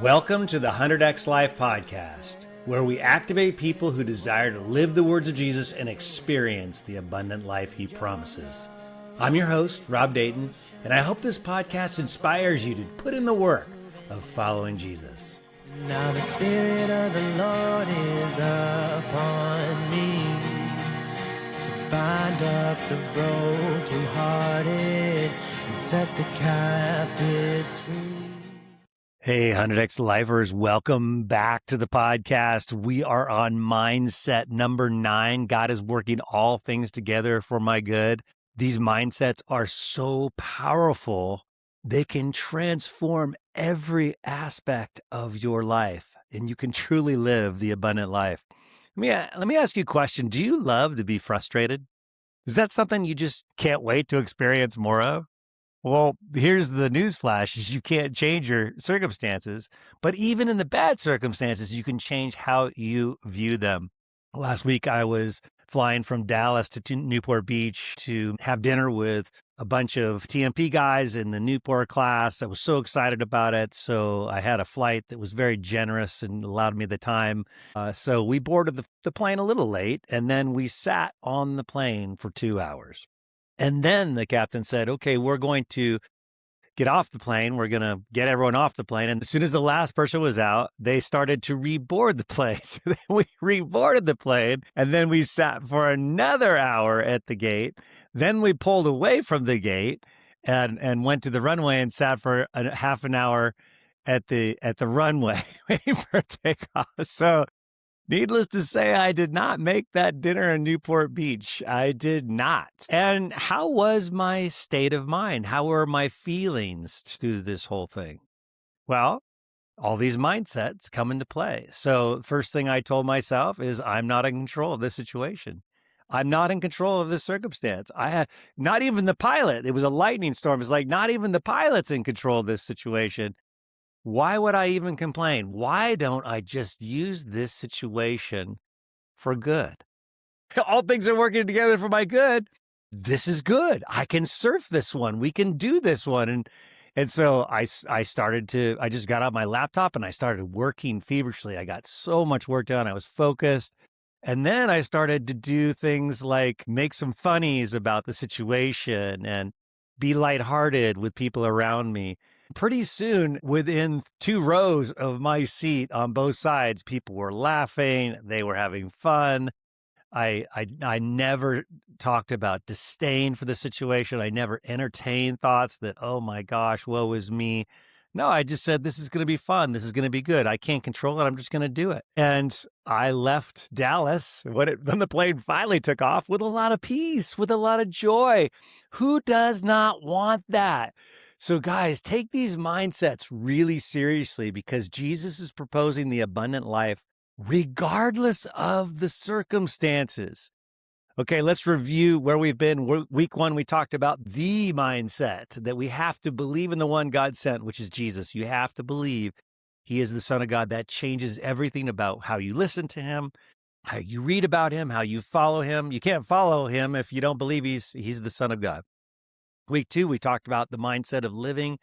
Welcome to the 100X Life Podcast, where we activate people who desire to live the words of Jesus and experience the abundant life he promises. I'm your host, Rob Dayton, and I hope this podcast inspires you to put in the work of following Jesus. Now the Spirit of the Lord is upon me, to bind up the brokenhearted and set the captives free. Hey, 100X Lifers, welcome back to the podcast. We are on mindset number 9. God is working all things together for my good. These mindsets are so powerful. They can transform every aspect of your life, and you can truly live the abundant life. Let me ask you a question. Do you love to be frustrated? Is that something you just can't wait to experience more of? Well, here's the newsflash, is you can't change your circumstances, but even in the bad circumstances, you can change how you view them. Last week, I was flying from Dallas to Newport Beach to have dinner with a bunch of TMP guys in the Newport class. I was so excited about it. So I had a flight that was very generous and allowed me the time. So we boarded the plane a little late, and then we sat on the plane for 2 hours. And then the captain said, okay, we're going to get off the plane. We're going to get everyone off the plane. And as soon as the last person was out, they started to reboard the plane. So then we reboarded the plane, and then we sat for another hour at the gate. Then we pulled away from the gate and went to the runway and sat for half an hour at the runway waiting for takeoff. So needless to say, I did not make that dinner in Newport Beach. I did not. And how was my state of mind? How were my feelings through this whole thing? Well, all these mindsets come into play. So first thing I told myself is I'm not in control of this situation. I'm not in control of this circumstance. I had not even the pilot. It was a lightning storm. It's like not even the pilot's in control of this situation. Why would I even complain? Why don't I just use this situation for good? All things are working together for my good. This is good. I can surf this one. We can do this one. And so I just got out my laptop and I started working feverishly. I got so much work done. I was focused. And then I started to do things like make some funnies about the situation and be lighthearted with people around me. Pretty soon, within 2 rows of my seat on both sides, people were laughing. They were having fun. I never talked about disdain for the situation. I never entertained thoughts that, oh my gosh, woe is me. No, I just said, this is going to be fun. This is going to be good. I can't control it. I'm just going to do it. And I left Dallas when the plane finally took off with a lot of peace, with a lot of joy. Who does not want that? So guys, take these mindsets really seriously because Jesus is proposing the abundant life regardless of the circumstances. Okay, let's review where we've been. Week 1, we talked about the mindset that we have to believe in the one God sent, which is Jesus. You have to believe he is the Son of God. That changes everything about how you listen to him, how you read about him, how you follow him. You can't follow him if you don't believe he's the Son of God. Week 2, we talked about the mindset of living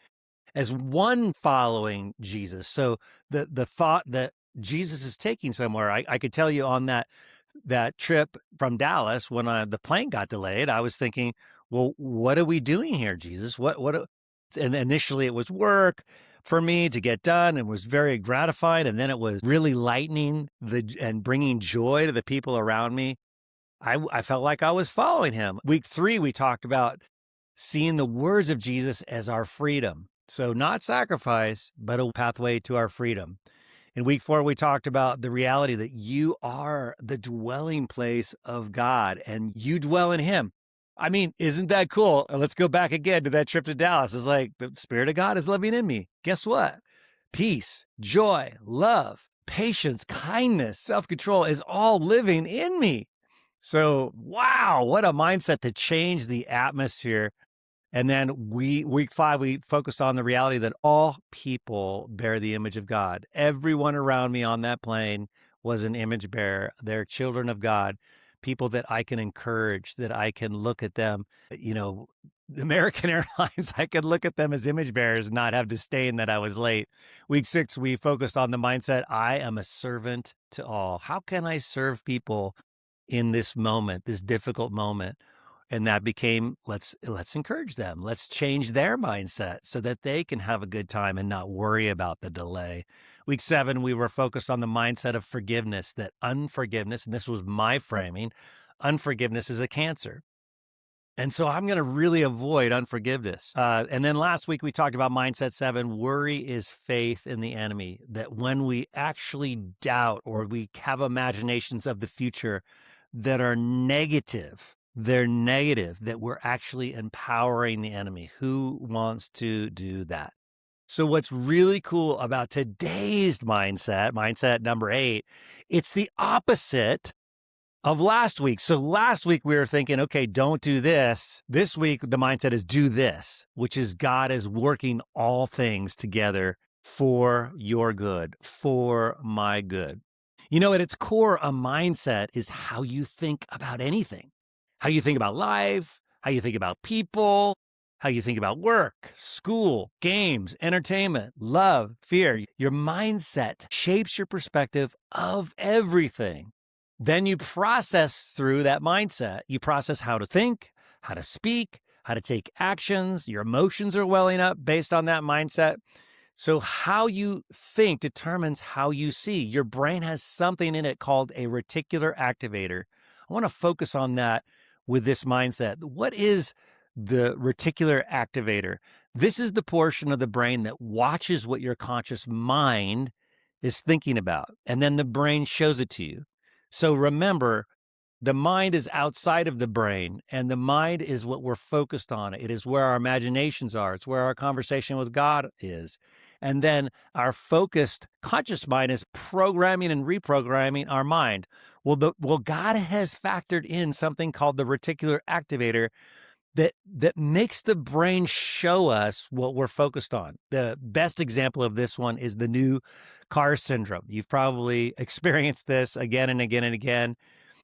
as one following Jesus. So the thought that Jesus is taking somewhere, I could tell you on that trip from Dallas when the plane got delayed, I was thinking, well, what are we doing here, Jesus? And initially it was work for me to get done and was very gratified. And then it was really lightening and bringing joy to the people around me. I felt like I was following him. Week 3, we talked about seeing the words of Jesus as our freedom. So not sacrifice, but a pathway to our freedom. In week 4, we talked about the reality that you are the dwelling place of God and you dwell in him. I mean, isn't that cool? Let's go back again to that trip to Dallas. It's like the Spirit of God is living in me. Guess what? Peace, joy, love, patience, kindness, self-control is all living in me. So, wow, what a mindset to change the atmosphere. And then week 5, we focused on the reality that all people bear the image of God. Everyone around me on that plane was an image bearer. They're children of God, people that I can encourage, that I can look at them, The American Airlines, I could look at them as image bearers and not have disdain that I was late. Week 6, we focused on the mindset, I am a servant to all. How can I serve people in this moment, this difficult moment? And that became, let's encourage them. Let's change their mindset so that they can have a good time and not worry about the delay. Week 7, we were focused on the mindset of forgiveness, that unforgiveness, and this was my framing, unforgiveness is a cancer. And so I'm going to really avoid unforgiveness. And then last week we talked about mindset 7. Worry is faith in the enemy, that when we actually doubt or we have imaginations of the future that are negative, they're negative, that we're actually empowering the enemy. Who wants to do that? So what's really cool about today's mindset number 8, it's the opposite of last week. So last week we were thinking, okay, don't do this. This week, the mindset is do this, which is God is working all things together for your good, for my good. You know, at its core, a mindset is how you think about anything, how you think about life, how you think about people, how you think about work, school, games, entertainment, love, fear. Your mindset shapes your perspective of everything. Then you process through that mindset. You process how to think, how to speak, how to take actions. Your emotions are welling up based on that mindset. So how you think determines how you see. Your brain has something in it called a reticular activator. I want to focus on that with this mindset. What is the reticular activator? This is the portion of the brain that watches what your conscious mind is thinking about, and then the brain shows it to you. So remember, the mind is outside of the brain, and the mind is what we're focused on. It is where our imaginations are. It's where our conversation with God is. And then our focused conscious mind is programming and reprogramming our mind. Well, God has factored in something called the reticular activator that makes the brain show us what we're focused on. The best example of this one is the new car syndrome. You've probably experienced this again and again and again.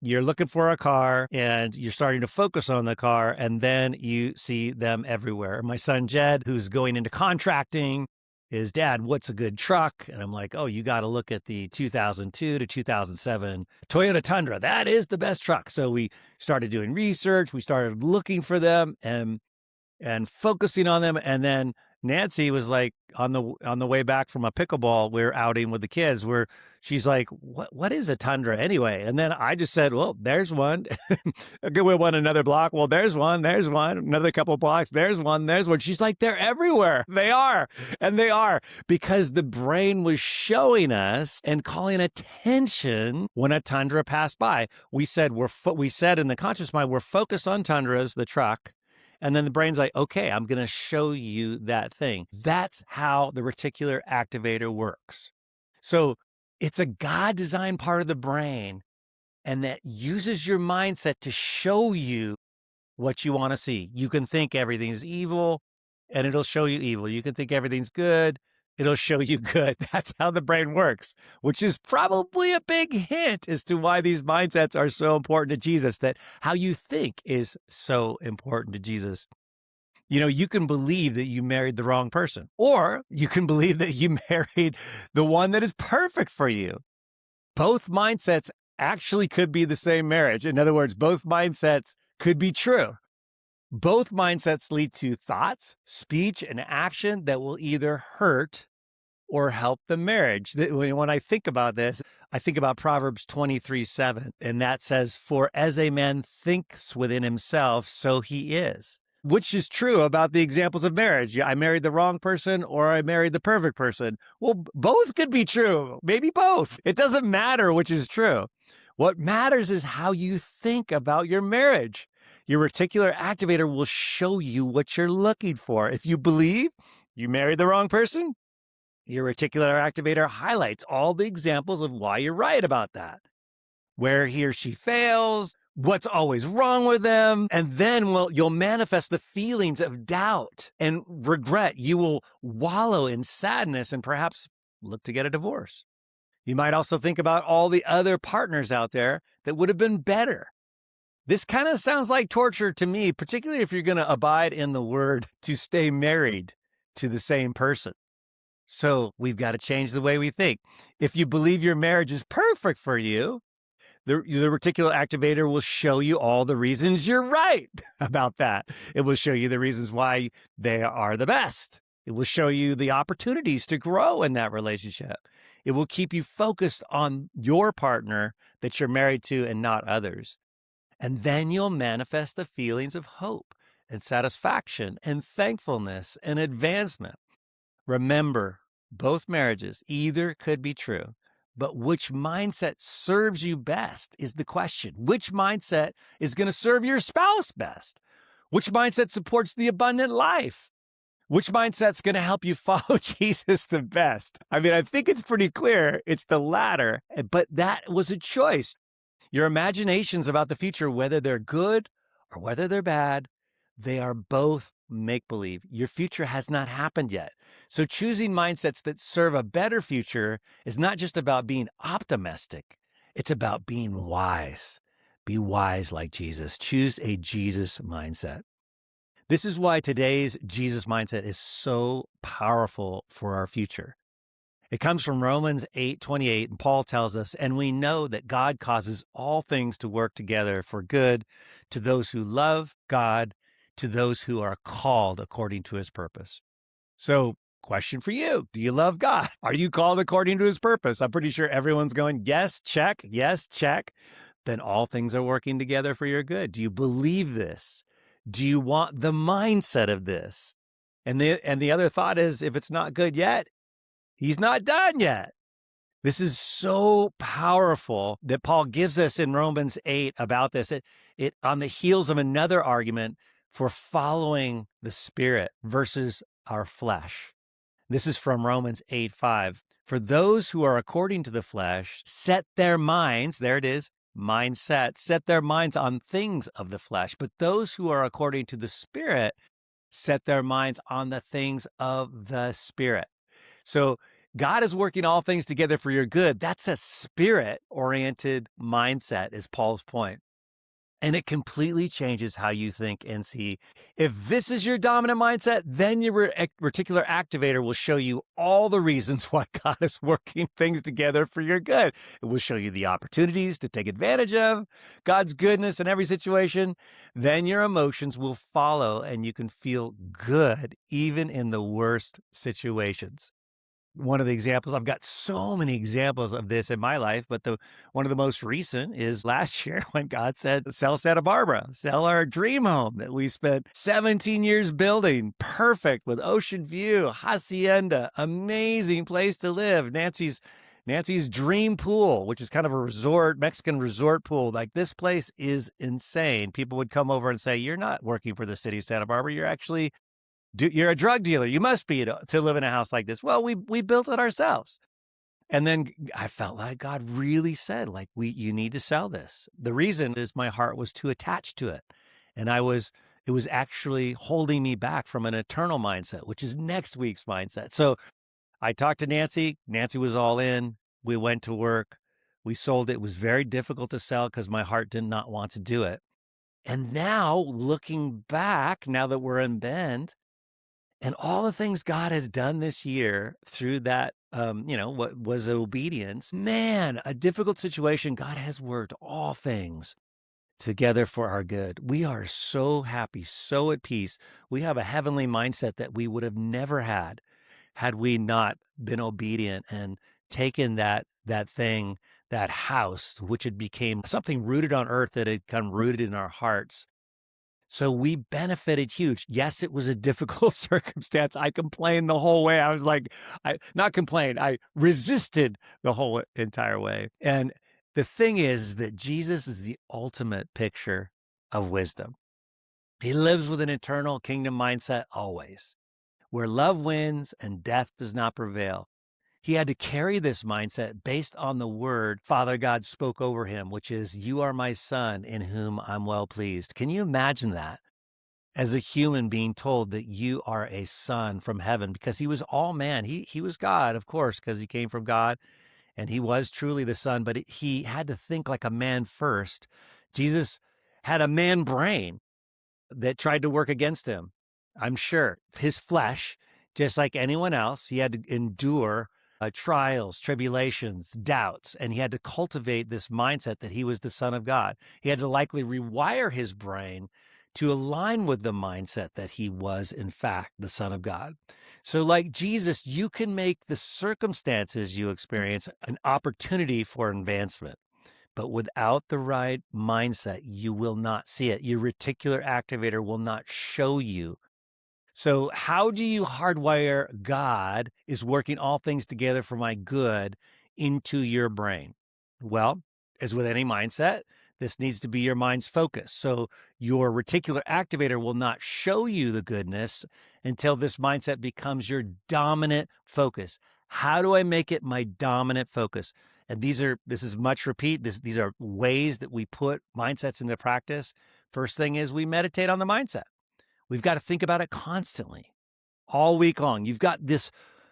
You're looking for a car and you're starting to focus on the car, and then you see them everywhere. My son Jed, who's going into contracting, is, Dad, what's a good truck? And I'm like, oh, you got to look at the 2002 to 2007 Toyota Tundra. That is the best truck. So we started doing research. We started looking for them and focusing on them. And then Nancy was like, on the way back from a pickleball, we're outing with the kids, where she's like, what is a Tundra anyway? And then I just said, well, there's one. Okay, we went another block. Well, there's one, another couple of blocks. There's one. She's like, they're everywhere. They are. And they are, because the brain was showing us and calling attention when a Tundra passed by. We said in the conscious mind, we're focused on Tundras, the truck. And then the brain's like, okay, I'm going to show you that thing. That's how the reticular activator works. So it's a God-designed part of the brain, and that uses your mindset to show you what you want to see. You can think everything's evil, and it'll show you evil. You can think everything's good, it'll show you good. That's how the brain works, which is probably a big hint as to why these mindsets are so important to Jesus, that how you think is so important to Jesus. You know, you can believe that you married the wrong person, or you can believe that you married the one that is perfect for you. Both mindsets actually could be the same marriage. In other words, both mindsets could be true. Both mindsets lead to thoughts, speech, and action that will either hurt or help the marriage. When I think about this, I think about Proverbs 23:7, and that says, for as a man thinks within himself, so he is. Which is true about the examples of marriage. I married the wrong person, or I married the perfect person. Well, both could be true. Maybe both. It doesn't matter which is true. What matters is how you think about your marriage. Your reticular activator will show you what you're looking for. If you believe you married the wrong person, your reticular activator highlights all the examples of why you're right about that. Where he or she fails, what's always wrong with them. And then, you'll manifest the feelings of doubt and regret. You will wallow in sadness and perhaps look to get a divorce. You might also think about all the other partners out there that would have been better. This kind of sounds like torture to me, particularly if you're going to abide in the word to stay married to the same person. So we've got to change the way we think. If you believe your marriage is perfect for you, the reticular activator will show you all the reasons you're right about that. It will show you the reasons why they are the best. It will show you the opportunities to grow in that relationship. It will keep you focused on your partner that you're married to and not others. And then you'll manifest the feelings of hope and satisfaction and thankfulness and advancement. Remember, both marriages either could be true, but which mindset serves you best is the question. Which mindset is going to serve your spouse best? Which mindset supports the abundant life? Which mindset's going to help you follow Jesus the best? I mean, I think it's pretty clear it's the latter, but that was a choice. Your imaginations about the future, whether they're good or whether they're bad, they are both make-believe. Your future has not happened yet. So choosing mindsets that serve a better future is not just about being optimistic. It's about being wise. Be wise like Jesus. Choose a Jesus mindset. This is why today's Jesus mindset is so powerful for our future. It comes from Romans 8:28, and Paul tells us, and we know that God causes all things to work together for good to those who love God, to those who are called according to his purpose. So, question for you. Do you love God? Are you called according to his purpose? I'm pretty sure everyone's going, yes, check, yes, check. Then all things are working together for your good. Do you believe this? Do you want the mindset of this? And the other thought is, if it's not good yet, he's not done yet. This is so powerful that Paul gives us in Romans 8 about this. It on the heels of another argument for following the Spirit versus our flesh. This is from Romans 8:5. For those who are according to the flesh set their minds, there it is, mindset, set their minds on things of the flesh. But those who are according to the Spirit set their minds on the things of the Spirit. So God is working all things together for your good. That's a spirit-oriented mindset, is Paul's point. And it completely changes how you think and see. If this is your dominant mindset, then your reticular activator will show you all the reasons why God is working things together for your good. It will show you the opportunities to take advantage of God's goodness in every situation. Then your emotions will follow and you can feel good even in the worst situations. One of the examples, I've got so many examples of this in my life, but one of the most recent is last year when God said, sell Santa Barbara, sell our dream home that we spent 17 years building, perfect with ocean view, hacienda, amazing place to live. Nancy's dream pool, which is kind of a resort, Mexican resort pool. Like, this place is insane. People would come over and say, you're not working for the city of Santa Barbara. You're a drug dealer. You must be to live in a house like this. Well, we built it ourselves. And then I felt like God really said, like, you need to sell this. The reason is my heart was too attached to it. And it was actually holding me back from an eternal mindset, which is next week's mindset. So I talked to Nancy. Nancy was all in. We went to work. We sold it. It was very difficult to sell because my heart did not want to do it. And now, looking back, now that we're in Bend, and all the things God has done this year through that, what was obedience, man, a difficult situation, God has worked all things together for our good. We are so happy, so at peace. We have a heavenly mindset that we would have never had we not been obedient and taken that thing, that house, which had became something rooted on earth that had come rooted in our hearts. So we benefited huge. Yes, it was a difficult circumstance. I complained the whole way. I was like, I resisted the whole entire way. And the thing is that Jesus is the ultimate picture of wisdom. He lives with an eternal kingdom mindset always, where love wins and death does not prevail. He had to carry this mindset based on the word Father God spoke over him, which is, you are my son in whom I'm well pleased. Can you imagine that? As a human being told that you are a son from heaven, because he was all man. He was God, of course, because he came from God and he was truly the son, but he had to think like a man first. Jesus had a man brain that tried to work against him. I'm sure his flesh, just like anyone else, he had to endure trials, tribulations, doubts, and he had to cultivate this mindset that he was the Son of God. He had to likely rewire his brain to align with the mindset that he was, in fact, the Son of God. So, like Jesus, you can make the circumstances you experience an opportunity for advancement. But without the right mindset, you will not see it. Your reticular activator will not show you. So, how do you hardwire God is working all things together for my good into your brain? Well, as with any mindset, this needs to be your mind's focus. So, your reticular activator will not show you the goodness until this mindset becomes your dominant focus. How do I make it my dominant focus? And this is much repeat. These are ways that we put mindsets into practice. First thing is we meditate on the mindset. We've got to think about it constantly, all week long. You've got this,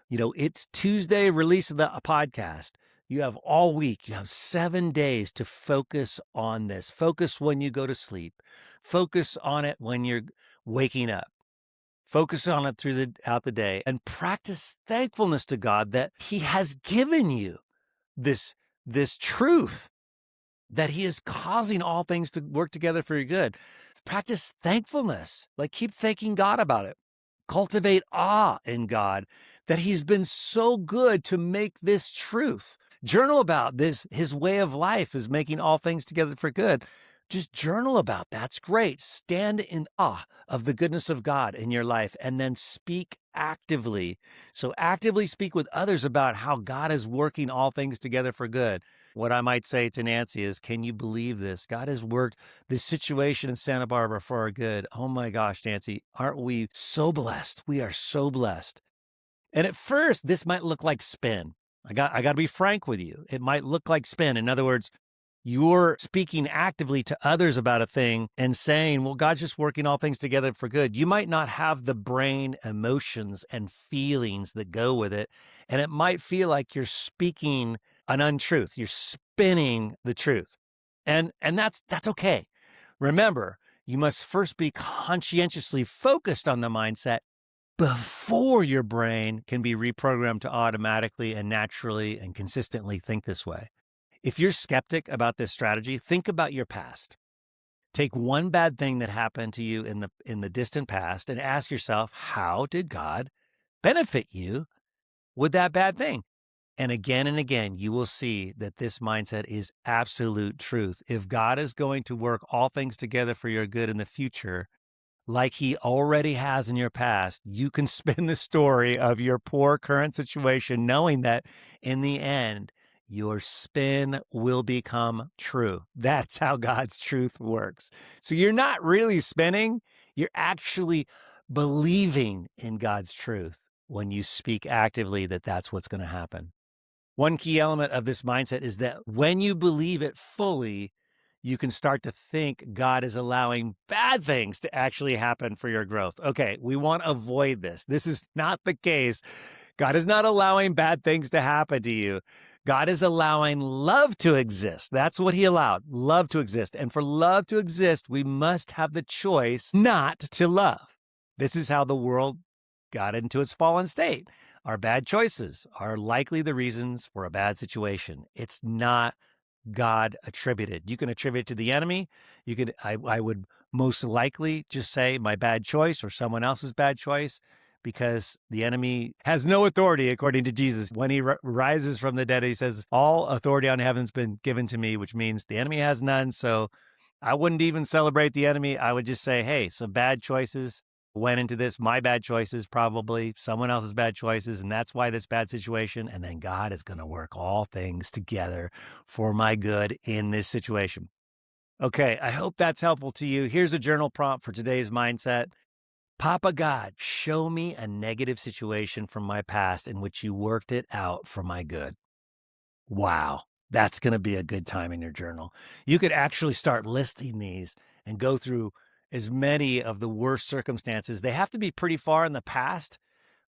it's Tuesday, release of the podcast. You have all week, you have 7 days to focus on this. Focus when you go to sleep. Focus on it when you're waking up. Focus on it throughout the day and practice thankfulness to God that He has given you this truth, that He is causing all things to work together for your good. Practice thankfulness. Like, keep thanking God about it. Cultivate awe in God that He's been so good to make this truth. Journal about this. His way of life is making all things together for good. Just journal about that. That's great. Stand in awe of the goodness of God in your life and then speak actively. So actively speak with others about how God is working all things together for good. What I might say to Nancy is, can you believe this? God has worked this situation in Santa Barbara for our good. Oh my gosh, Nancy, aren't we so blessed? We are so blessed. And at first, this might look like spin. I got to be frank with you. It might look like spin. In other words, you're speaking actively to others about a thing and saying, well, God's just working all things together for good. You might not have the brain emotions and feelings that go with it. And it might feel like you're speaking an untruth. You're spinning the truth. And that's okay. Remember, you must first be conscientiously focused on the mindset before your brain can be reprogrammed to automatically and naturally and consistently think this way. If you're skeptic about this strategy, think about your past. Take one bad thing that happened to you in the distant past and ask yourself, how did God benefit you with that bad thing? And again, you will see that this mindset is absolute truth. If God is going to work all things together for your good in the future, like He already has in your past, you can spin the story of your poor current situation knowing that in the end, your spin will become true. That's how God's truth works. So you're not really spinning, you're actually believing in God's truth when you speak actively that that's what's going to happen. One key element of this mindset is that when you believe it fully, you can start to think God is allowing bad things to actually happen for your growth. Okay, we want to avoid this. This is not the case. God is not allowing bad things to happen to you. God is allowing love to exist. That's what He allowed, love to exist. And for love to exist, we must have the choice not to love. This is how the world got into its fallen state. Our bad choices are likely the reasons for a bad situation. It's not God attributed. You can attribute it to the enemy. I would most likely just say my bad choice or someone else's bad choice, because the enemy has no authority according to Jesus. When He rises from the dead, He says, all authority on heaven's been given to me, which means the enemy has none. So I wouldn't even celebrate the enemy. I would just say, hey, some bad choices went into this, my bad choices, probably someone else's bad choices. And that's why this bad situation. And then God is going to work all things together for my good in this situation. Okay, I hope that's helpful to you. Here's a journal prompt for today's mindset. Papa God, show me a negative situation from my past in which you worked it out for my good. Wow, that's going to be a good time in your journal. You could actually start listing these and go through as many of the worst circumstances. They have to be pretty far in the past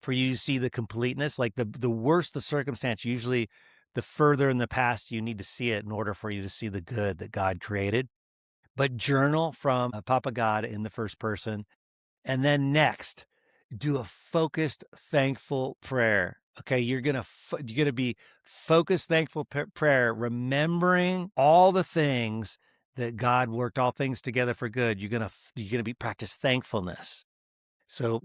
for you to see the completeness. Like the worse the circumstance, usually the further in the past you need to see it in order for you to see the good that God created. but journal from Papa God in the first person. And then next, do a focused, thankful prayer. Okay, you're gonna be focused, thankful prayer, remembering all the things that God worked all things together for good. You're gonna be practice thankfulness. So,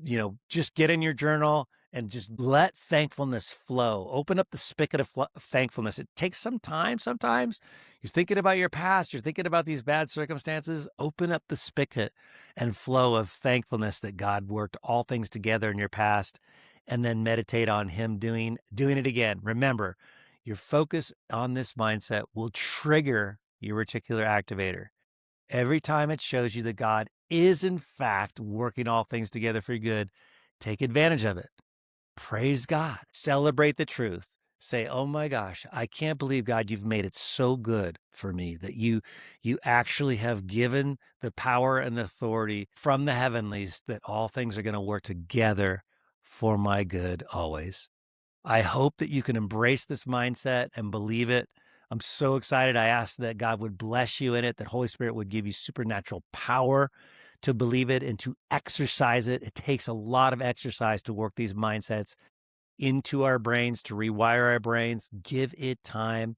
just get in your journal and just let thankfulness flow. Open up the spigot of thankfulness. It takes some time sometimes. You're thinking about your past, you're thinking about these bad circumstances. Open up the spigot and flow of thankfulness that God worked all things together in your past, and then meditate on him doing it again. Remember, your focus on this mindset will trigger your reticular activator. Every time it shows you that God is in fact working all things together for good, take advantage of it. Praise God. Celebrate the truth. Say, oh my gosh, I can't believe, God, you've made it so good for me that you actually have given the power and authority from the heavenlies that all things are going to work together for my good always. I hope that you can embrace this mindset and believe it. I'm so excited. I ask that God would bless you in it, that Holy Spirit would give you supernatural power to believe it and to exercise it. It takes a lot of exercise to work these mindsets into our brains, to rewire our brains. Give it time.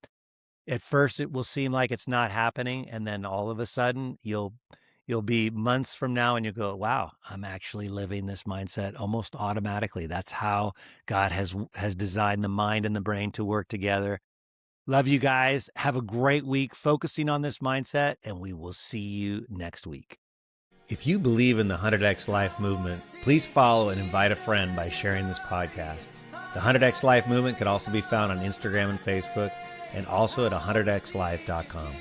At first, it will seem like it's not happening, and then all of a sudden, you'll be months from now and you'll go, wow, I'm actually living this mindset almost automatically. That's how God has designed the mind and the brain to work together. Love you guys. Have a great week focusing on this mindset, and we will see you next week. If you believe in the 100X Life movement, please follow and invite a friend by sharing this podcast. The 100X Life movement can also be found on Instagram and Facebook, and also at 100xlife.com.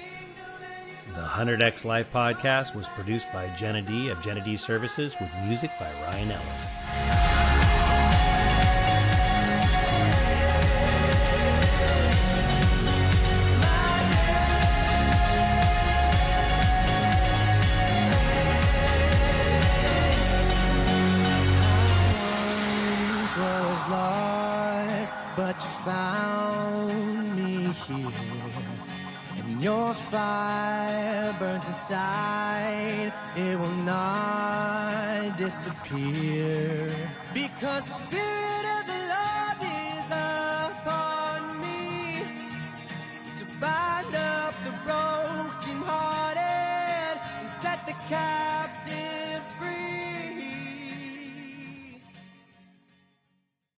The 100X Life podcast was produced by Jenna D of Jenna D Services with music by Ryan Ellis. Was lost, but you found me here, and your fire burnt inside. It will not disappear, because the Spirit